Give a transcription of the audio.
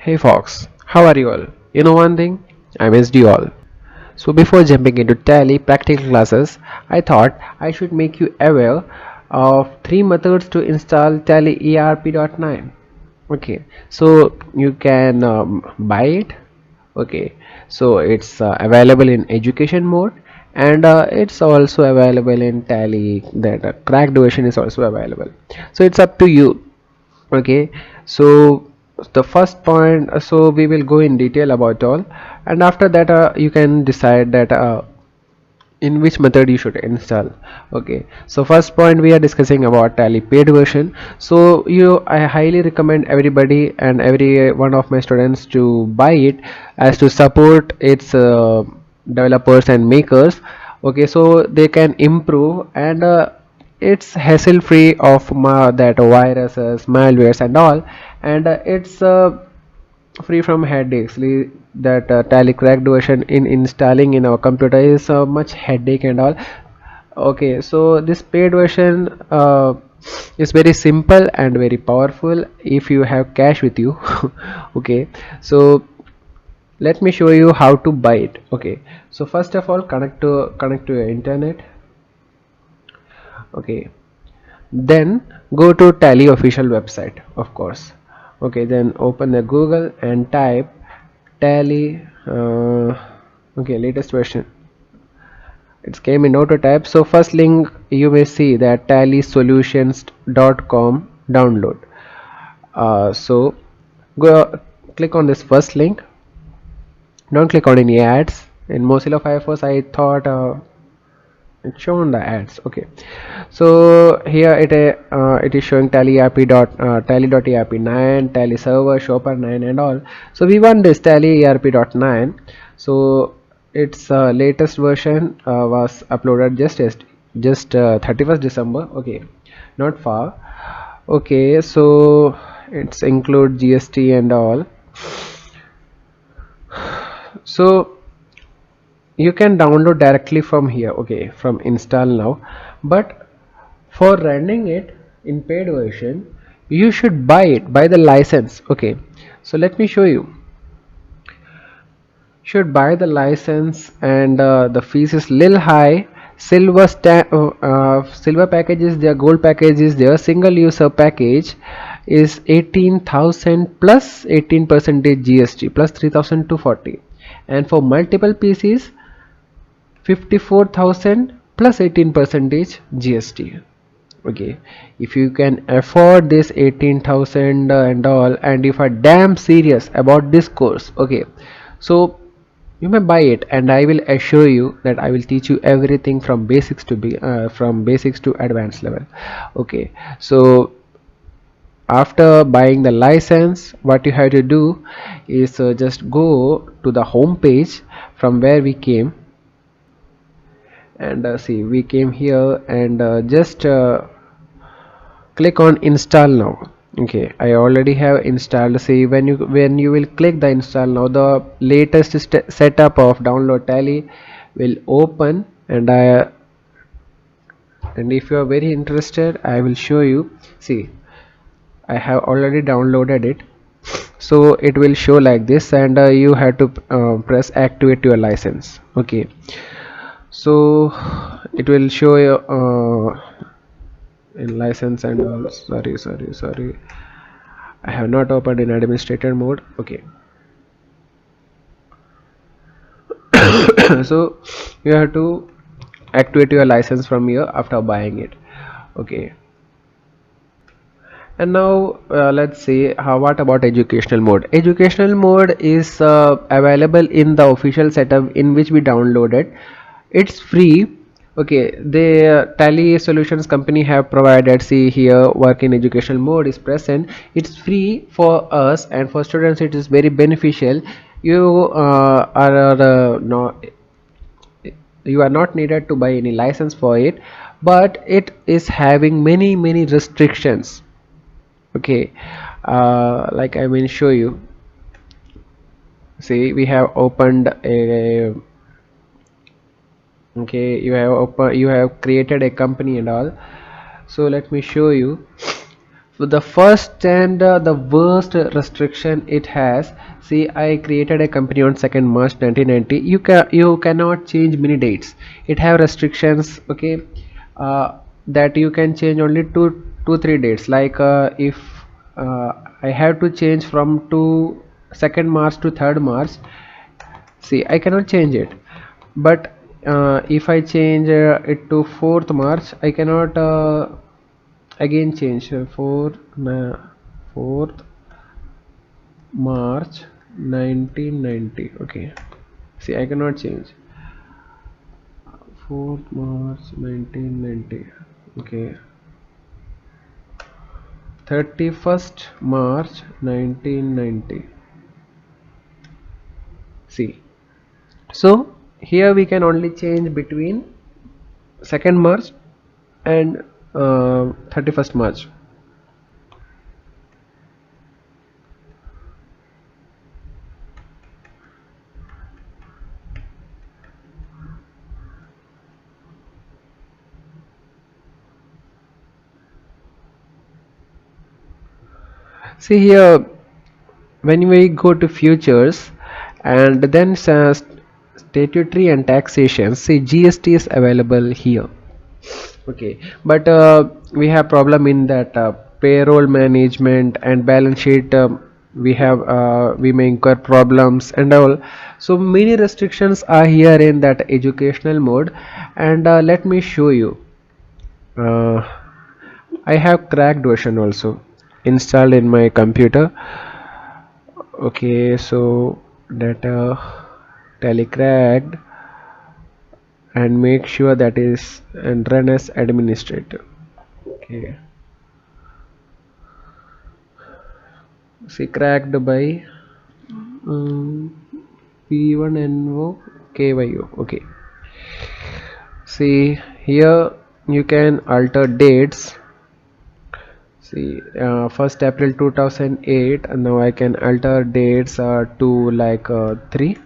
Hey Fox, how are you all? You know one thing? I missed you all. So before jumping into Tally practical classes, I thought I should make you aware of three methods to install Tally ERP.9. Okay, so you can buy it. Okay, so it's available in education mode, and it's also available in Tally. That cracked version is also available. So it's up to you. Okay, so the first point, so we will go in detail about all, and after that you can decide that in which method you should install. Okay, so first point we are discussing about Tally paid version. So I highly recommend everybody and every one of my students to buy it, as to support its developers and makers. Okay, so they can improve, and it's hassle free of that viruses, malwares and all, and it's free from headaches. That Tally cracked version in installing in our computer is much headache and all. Okay, so this paid version is very simple and very powerful if you have cash with you. Okay, so let me show you how to buy it. Okay, so first of all, connect to your internet. Okay, then go to Tally official website, of course. Okay, then open the Google and type Tally. Okay, latest version. It came in auto type. So first link you may see that tallysolutions.com download. So go click on this first link. Don't click on any ads. In Mozilla Firefox, I thought it's shown the ads. Okay, so here it is showing tally.erp.9, tally server, shopper 9 and all. So we want this tally ERP.9. so its latest version was uploaded just 31st December. Okay, not far. Okay, so it's include GST and all. So you can download directly from here. Okay, from install now, but for running it in paid version you should buy the license. Okay, so let me show you. Should buy the license, and the fees is little high. Silver package is there, gold package is there, single user package is 18,000 plus 18% GST plus 3,240, and for multiple PCs 54,000 plus 18% GST. Okay, if you can afford this 18,000 and all, and if are damn serious about this course, okay, so you may buy it, and I will assure you that I will teach you everything from basics to advanced level. Okay, so after buying the license, what you have to do is just go to the home page from where we came, and see, we came here, and just click on install now. Okay, I already have installed. See, when you will click the install now, the latest setup of download Tally will open, and if you are very interested, I will show you. See, I have already downloaded it, so it will show like this, and you have to press activate your license. Okay, so it will show you in license and all. Sorry, I have not opened in administrator mode. Okay. So you have to activate your license from here after buying it. Okay, and now let's see what about educational mode. Educational mode is available in the official setup in which we downloaded. It's free. Okay, the Tally solutions company have provided. See here, work in educational mode is present. It's free for us, and for students it is very beneficial. You are not you are not needed to buy any license for it, but it is having many restrictions. Okay, like I will show you. See, we have opened a, okay, you have created a company and all. So let me show you. So the first and the worst restriction it has. See, I created a company on 2nd March 1990. You cannot change many dates. It have restrictions. Okay, that you can change only two three dates. Like if uh, I have to change from 2nd March to 3rd March. See, I cannot change it. But if I change it to 4th March, I cannot again change 4th March 1990. Okay, see, I cannot change 4th March 1990. Okay, 31st March 1990. See, so here we can only change between 2nd March and 31st March. See here, when we go to futures and then statutory and taxation, see, GST is available here. Okay, but we have problem in that payroll management and balance sheet. We may incur problems and all. So many restrictions are here in that educational mode. And let me show you. uh, I have cracked version also installed in my computer. Okay, so data tally cracked, and make sure that is and run as administrator. Okay, see, cracked by P1NO KYO. Okay, see here you can alter dates. See, 1st April 2008, and now I can alter dates to like 3.